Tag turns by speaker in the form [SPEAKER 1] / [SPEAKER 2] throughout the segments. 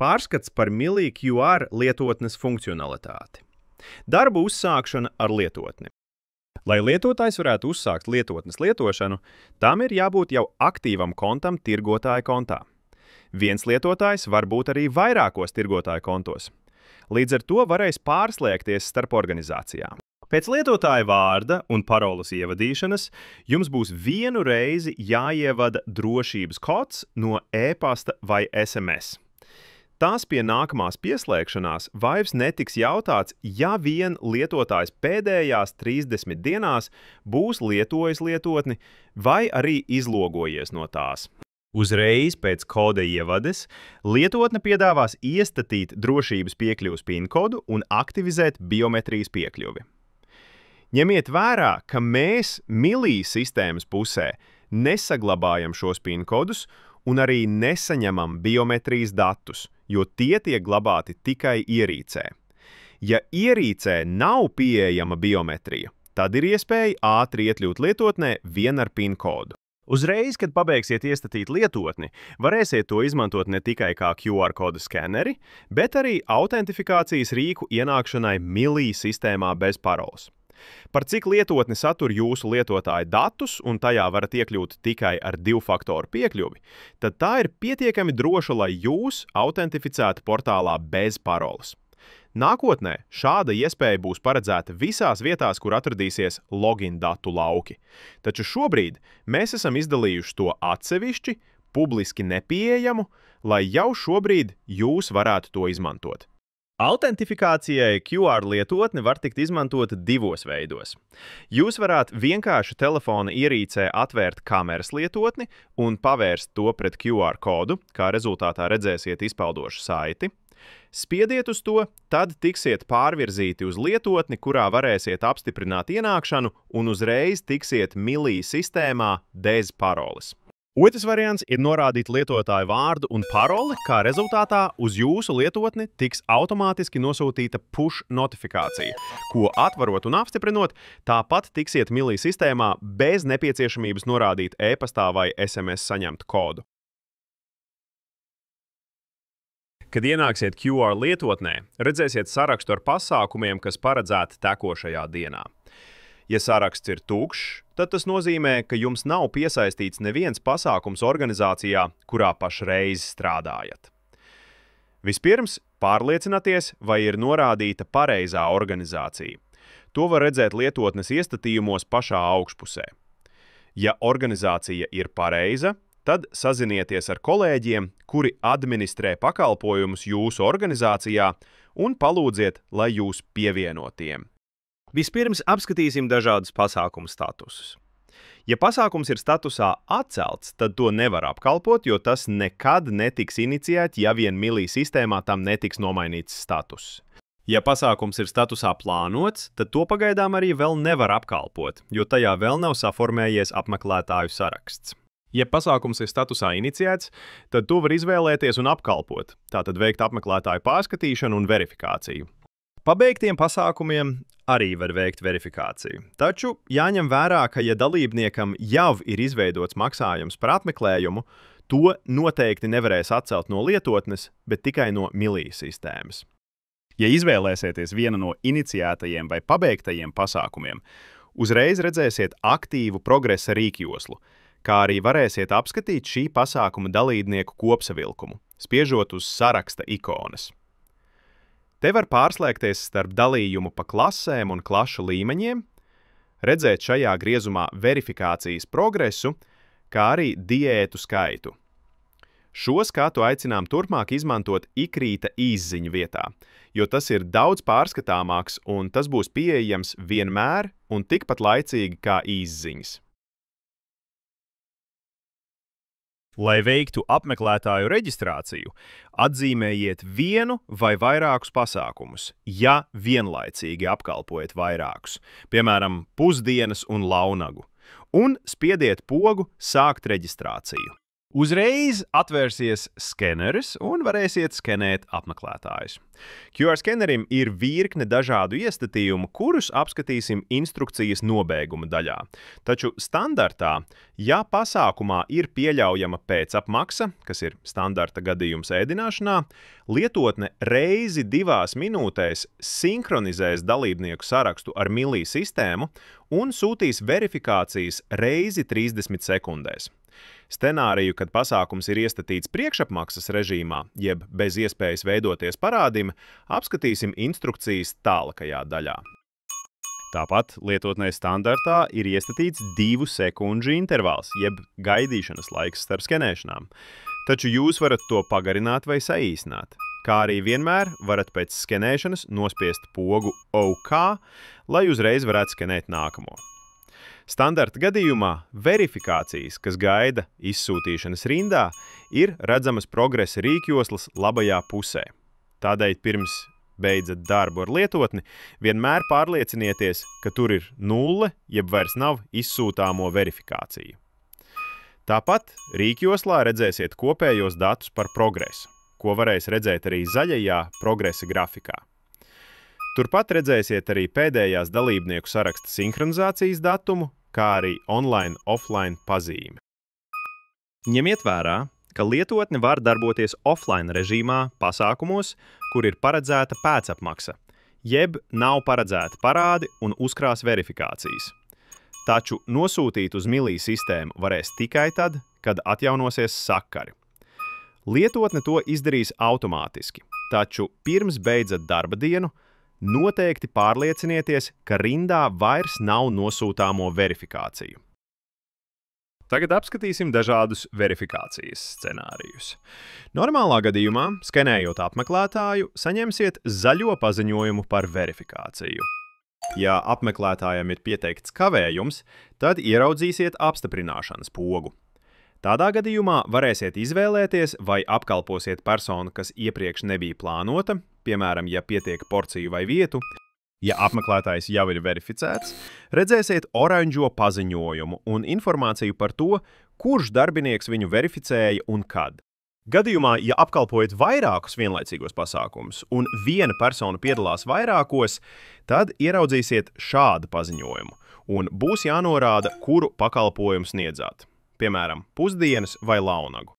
[SPEAKER 1] Pārskats par Milī QR lietotnes funkcionalitāti. Darba uzsākšana ar lietotni. Lai lietotājs varētu uzsākt lietotnes lietošanu, tam ir jābūt jau aktīvam kontam tirgotāja kontā. Viens lietotājs var būt arī vairākos tirgotāja kontos. Līdz ar to varēs pārslēgties starp organizācijām. Pēc lietotāja vārda un paroles ievadīšanas jums būs vienu reizi jāievada drošības kods no e-pasta vai SMS. Tās pie nākamās pieslēgšanās vairs netiks jautāts, ja vien lietotājs pēdējās 30 dienās būs lietojis lietotni vai arī izlogojies no tās. Uzreiz pēc koda ievades lietotne piedāvās iestatīt drošības piekļuves PIN kodu un aktivizēt biometrijas piekļuvi. Ņemiet vērā, ka mēs Milī sistēmas pusē nesaglabājam šos PIN kodus un arī nesaņemam biometrijas datus, jo tie tiek glabāti tikai ierīcē. Ja ierīcē nav pieejama biometrija, tad ir iespēja ātri iekļūt lietotnē vien ar PIN kodu. Uzreiz, kad pabeigsiet iestatīt lietotni, varēsiet to izmantot ne tikai kā QR kodu skeneri, bet arī autentifikācijas rīku ienākšanai Milī sistēmā bez paroles. Par cik lietotne satur jūsu lietotāja datus un tajā varat iekļūt tikai ar divfaktoru piekļuvi, tad tā ir pietiekami droša, lai jūs autentificētu portālā bez paroles. Nākotnē šāda iespēja būs paredzēta visās vietās, kur atradīsies login datu lauki. Taču šobrīd mēs esam izdalījuši to atsevišķi, publiski nepieejamu, lai jau šobrīd jūs varētu to izmantot. Autentifikācijai QR lietotne var tikt izmantota divos veidos. Jūs varētu vienkārši telefona ierīcē atvērt kameras lietotni un pavērst to pret QR kodu, kā rezultātā redzēsiet izpeldošu saiti. Spiediet uz to, tad tiksiet pārvirzīti uz lietotni, kurā varēsiet apstiprināt ienākšanu un uzreiz tiksiet Milī sistēmā bez paroles. Otrs variants ir norādīt lietotāju vārdu un paroli, kā rezultātā uz jūsu lietotni tiks automātiski nosūtīta push notifikācija, ko atvarot un apstiprinot, tāpat tiksiet Milī sistēmā bez nepieciešamības norādīt e-pastā vai SMS saņemt kodu. Kad ienāksiet QR lietotnē, redzēsiet sarakstu ar pasākumiem, kas paredzēti tekošajā dienā. Ja saraksts ir tukšs, tad tas nozīmē, ka jums nav piesaistīts neviens pasākums organizācijā, kurā pašreiz strādājat. Vispirms pārliecinieties, vai ir norādīta pareizā organizācija. To var redzēt lietotnes iestatījumos pašā augšpusē. Ja organizācija ir pareiza, tad sazinieties ar kolēģiem, kuri administrē pakalpojumus jūsu organizācijā un palūdziet, lai jūs pievienotiem. Vispirms apskatīsim dažādus pasākumu statusus. Ja pasākums ir statusā atcelts, tad to nevar apkalpot, jo tas nekad netiks inicijēts, ja vien Milī sistēmā tam netiks nomainīts status. Ja pasākums ir statusā plānots, tad to pagaidām arī vēl nevar apkalpot, jo tajā vēl nav saformējies apmeklētāju saraksts. Ja pasākums ir statusā inicijēts, tad to var izvēlēties un apkalpot, tātad veikt apmeklētāju pārskatīšanu un verifikāciju. Pabeigtiem pasākumiem arī var veikt verifikāciju. Taču jāņem vērā, ka ja dalībniekam jau ir izveidots maksājums par apmeklējumu, to noteikti nevarēs atcelt no lietotnes, bet tikai no Milī sistēmas. Ja izvēlēsieties vienu no inicijētajiem vai pabeigtajiem pasākumiem, uzreiz redzēsiet aktīvu progresa rīkjoslu, kā arī varēsiet apskatīt šī pasākuma dalībnieku kopsavilkumu, spiežot uz saraksta ikonas. Te var pārslēgties starp dalījumu pa klasēm un klašu līmeņiem, redzēt šajā griezumā verifikācijas progresu, kā arī diētu skaitu. Šo skatu aicinām turpmāk izmantot ikrīta īsziņu vietā, jo tas ir daudz pārskatāmāks un tas būs pieejams vienmēr un tikpat laicīgi kā īsziņas. Lai veiktu apmeklētāju reģistrāciju, atzīmējiet vienu vai vairākus pasākumus, ja vienlaicīgi apkalpojat vairākus, piemēram, pusdienas un launagu, un spiediet pogu Sākt reģistrāciju. Uzreiz atvērsies skeneris un varēsiet skenēt apmeklētājus. QR skenerim ir virkne dažādu iestatījumu, kurus apskatīsim instrukcijas nobeiguma daļā. Taču standartā, ja pasākumā ir pieļaujama pēcapmaksa, kas ir standarta gadījums ēdināšanā, lietotne reizi 2 minūtēs sinhronizēs dalībnieku sarakstu ar Milī sistēmu un sūtīs verifikācijas reizi 30 sekundēs. Scenāriju, kad pasākums ir iestatīts priekšapmaksas režīmā, jeb bez iespējas veidoties parādim, apskatīsim instrukcijas tālākajā daļā. Tāpat lietotnē standartā ir iestatīts 2 sekundžu intervāls, jeb gaidīšanas laiks starp skenēšanām. Taču jūs varat to pagarināt vai saīsināt, kā arī vienmēr varat pēc skenēšanas nospiest pogu OK, lai uzreiz varētu skenēt nākamo. Standarta gadījumā verifikācijas, kas gaida izsūtīšanas rindā, ir redzamas progresa rīkjoslas labajā pusē. Tādēļ pirms beidzat darbu ar lietotni, vienmēr pārliecinieties, ka tur ir 0, jeb vairs nav izsūtāmo verifikāciju. Tāpat rīkjoslā redzēsiet kopējos datus par progresu, ko varēs redzēt arī zaļajā progresa grafikā. Turpat redzēsiet arī pēdējās dalībnieku saraksta sinhronizācijas datumu, kā arī online-offline pazīmi. Ņemiet vērā, ka lietotne var darboties offline režīmā pasākumos, kur ir paredzēta pēcapmaksa, jeb nav paredzēta parādi un uzkrās verifikācijas. Taču nosūtīt uz Milī sistēmu varēs tikai tad, kad atjaunosies sakari. Lietotne to izdarīs automātiski, taču pirms beidzat darba dienu, noteikti pārliecinieties, ka rindā vairs nav nosūtāmo verifikāciju. Tagad apskatīsim dažādus verifikācijas scenārijus. Normālā gadījumā, skenējot apmeklētāju, saņemsiet zaļo paziņojumu par verifikāciju. Ja apmeklētājam ir pieteikts kavējums, tad ieraudzīsiet apstiprināšanas pogu. Tādā gadījumā varēsiet izvēlēties, vai apkalposiet personu, kas iepriekš nebija plānota, piemēram, ja pietiek porciju vai vietu. Ja apmeklētājs jau ir verificēts, redzēsiet oranžo paziņojumu un informāciju par to, kurš darbinieks viņu verificēja un kad. Gadījumā, ja apkalpojat vairākus vienlaicīgos pasākumus un viena persona piedalās vairākos, tad ieraudzīsiet šādu paziņojumu un būs jānorāda, kuru pakalpojumu sniedzāt. Piemēram, pusdienas vai launagu.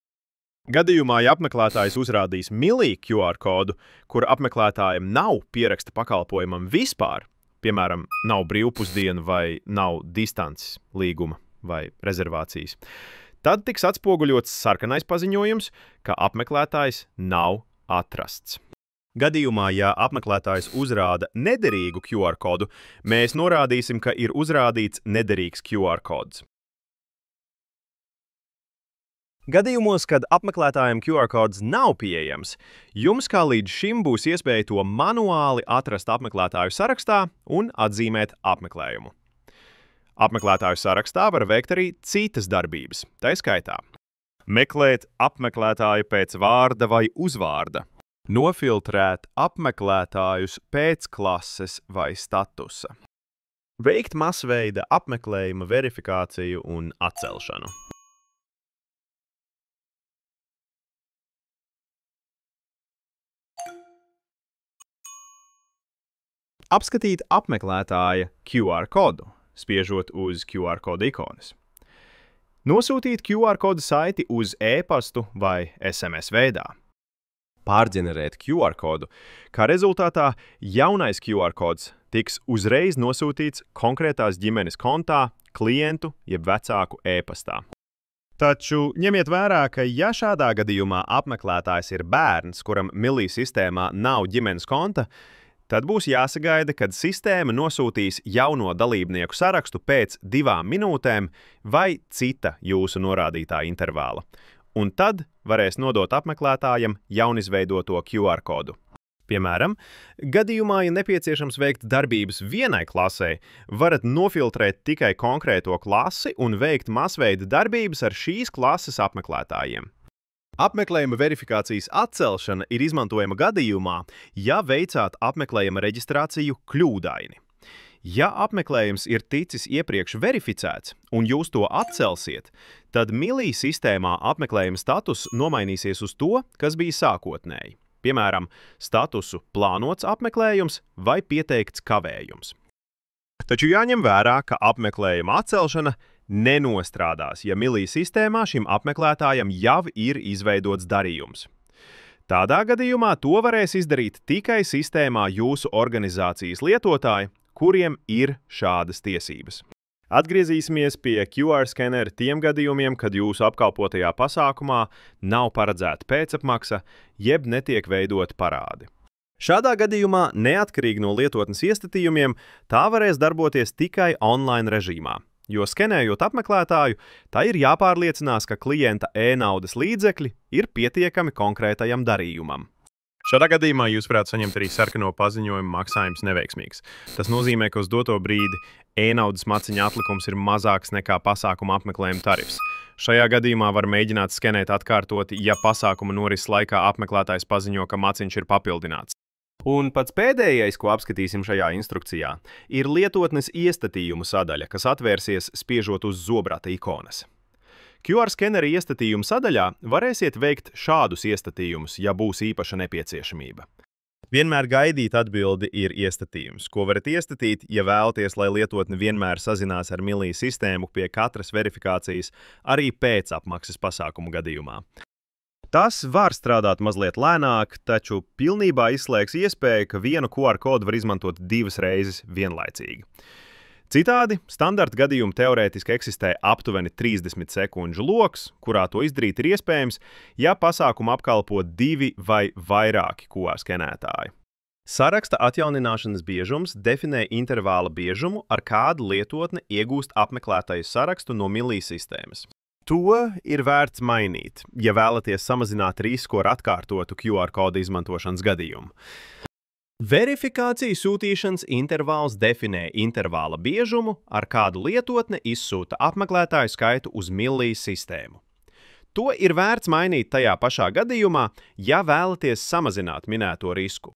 [SPEAKER 1] Gadījumā, ja apmeklētājs uzrādīs Milī QR kodu, kura apmeklētājiem nav pieraksta pakalpojumam vispār, piemēram, nav brīvpusdienu vai nav distances līguma vai rezervācijas, tad tiks atspoguļots sarkanais paziņojums, ka apmeklētājs nav atrasts. Gadījumā, ja apmeklētājs uzrāda nederīgu QR kodu, mēs norādīsim, ka ir uzrādīts nederīgs QR kods. Gadījumos, kad apmeklētājiem QR kods nav pieejams, jums kā līdz šim būs iespēja to manuāli atrast apmeklētāju sarakstā un atzīmēt apmeklējumu. Apmeklētāju sarakstā var veikt arī citas darbības, tai skaitā meklēt apmeklētāju pēc vārda vai uzvārda, nofiltrēt apmeklētājus pēc klases vai statusa, veikt masveida apmeklējuma verifikāciju un atcelšanu. Apskatīt apmeklētāja QR kodu, spiežot uz QR kodu ikonas. Nosūtīt QR kodu saiti uz e-pastu vai SMS veidā. Pārģenerēt QR kodu, kā rezultātā jaunais QR kods tiks uzreiz nosūtīts konkrētās ģimenes kontā, klientu jeb vecāku e-pastā. Taču ņemiet vērā, ka ja šādā gadījumā apmeklētājs ir bērns, kuram Milī sistēmā nav ģimenes konta, tad būs jāsagaida, kad sistēma nosūtīs jauno dalībnieku sarakstu pēc 2 minūtēm vai cita jūsu norādītā intervāla. Un tad varēs nodot apmeklētājam jaunizveidoto QR kodu. Piemēram, gadījumā, ja nepieciešams veikt darbības vienai klasei, varat nofiltrēt tikai konkrēto klasi un veikt masveida darbības ar šīs klases apmeklētājiem. Apmeklējuma verifikācijas atcelšana ir izmantojama gadījumā, ja veicāt apmeklējuma reģistrāciju kļūdaini. Ja apmeklējums ir ticis iepriekš verificēts un jūs to atcelsiet, tad Milī sistēmā apmeklējuma status nomainīsies uz to, kas bija sākotnēji. Piemēram, statusu plānots apmeklējums vai pieteikts kavējums. Taču jāņem vērā, ka apmeklējuma atcelšana nenostrādās, ja Milī sistēmā šim apmeklētājam jau ir izveidots darījums. Tādā gadījumā to varēs izdarīt tikai sistēmā jūsu organizācijas lietotāji, kuriem ir šādas tiesības. Atgriezīsimies pie QR skenera tiem gadījumiem, kad jūsu apkalpotajā pasākumā nav paredzēta pēcapmaksa, jeb netiek veidoti parādi. Šādā gadījumā, neatkarīgi no lietotnes iestatījumiem, tā varēs darboties tikai online režīmā, jo skenējot apmeklētāju, tā ir jāpārliecinās, ka klienta e-naudas līdzekļi ir pietiekami konkrētajam darījumam. Šādā gadījumā jūs varētu saņemt arī sarkano paziņojumu maksājums neveiksmīgs. Tas nozīmē, ka uz doto brīdi e-naudas maciņa atlikums ir mazāks nekā pasākuma apmeklējuma tarifs. Šajā gadījumā var mēģināt skenēt atkārtoti, ja pasākuma norises laikā apmeklētājs paziņo, ka maciņš ir papildināts. Un pats pēdējais, ko apskatīsim šajā instrukcijā, ir lietotnes iestatījumu sadaļa, kas atvērsies spiežot uz zobrata ikonas. QR skenera iestatījumu sadaļā varēsiet veikt šādus iestatījumus, ja būs īpaša nepieciešamība. Vienmēr gaidīt atbildi ir iestatījums, ko varat iestatīt, ja vēlaties, lai lietotne vienmēr sazinās ar Milī sistēmu pie katras verifikācijas, arī pēc apmaksas pasākumu gadījumā. Tas var strādāt mazliet lēnāk, taču pilnībā izslēgs iespēju, ka vienu QR kodu var izmantot 2 reizes vienlaicīgi. Citādi, standarta gadījuma teorētiski eksistē aptuveni 30 sekundžu loks, kurā to izdarīt ir iespējams, ja pasākumu apkalpo 2 vai vairāki QR skenētāji. Saraksta atjaunināšanas biežums definē intervāla biežumu, ar kādu lietotne iegūst apmeklētāju sarakstu no Milī sistēmas. To ir vērts mainīt, ja vēlaties samazināt risku ar atkārtotu QR kodu izmantošanas gadījumu. Verifikāciju sūtīšanas intervāls definē intervāla biežumu, ar kādu lietotne izsūta apmeklētāju skaitu uz Milī sistēmu. To ir vērts mainīt tajā pašā gadījumā, ja vēlaties samazināt minēto risku.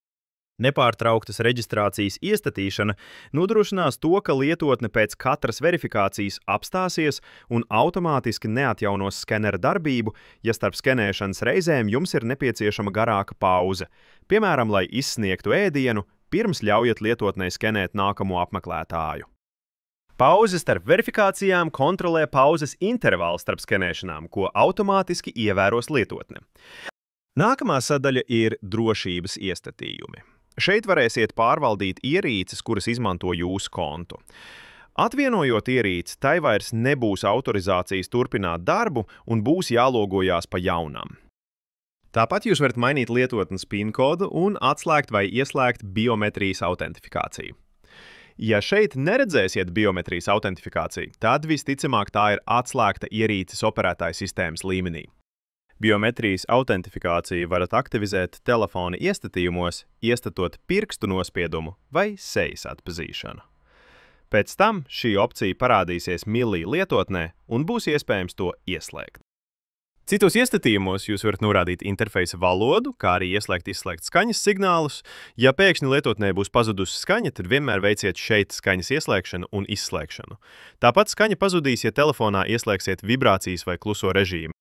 [SPEAKER 1] Nepārtrauktas reģistrācijas iestatīšana nodrošinās to, ka lietotne pēc katras verifikācijas apstāsies un automātiski neatjaunos skenera darbību, ja starp skenēšanas reizēm jums ir nepieciešama garāka pauze, piemēram, lai izsniegtu ēdienu, pirms ļaujat lietotnei skenēt nākamo apmeklētāju. Pauze starp verifikācijām kontrolē pauzes intervālu starp skenēšanām, ko automātiski ievēros lietotne. Nākamā sadaļa ir drošības iestatījumi. Šeit varēsiet pārvaldīt ierīces, kuras izmanto jūsu kontu. Atvienojot ierīci, tai vairs nebūs autorizācijas turpināt darbu un būs jālogojās pa jaunam. Tāpat jūs varat mainīt lietotnes PIN kodu un atslēgt vai ieslēgt biometrijas autentifikāciju. Ja šeit neredzēsiet biometrijas autentifikāciju, tad visticamāk tā ir atslēgta ierīces operētāja sistēmas līmenī. Biometrijas autentifikāciju varat aktivizēt telefona iestatījumos, iestatot pirkstu nospiedumu vai sejas atpazīšanu. Pēc tam šī opcija parādīsies Milī lietotnē un būs iespējams to ieslēgt. Citos iestatījumos jūs varat norādīt interfeisa valodu, kā arī ieslēgt-izslēgt skaņas signālus. Ja pēkšņi lietotnē būs pazudusi skaņa, tad vienmēr veiciet šeit skaņas ieslēgšanu un izslēgšanu. Tāpat skaņa pazudīs, ja telefonā ieslēgsiet vibrācijas vai kluso režīmu.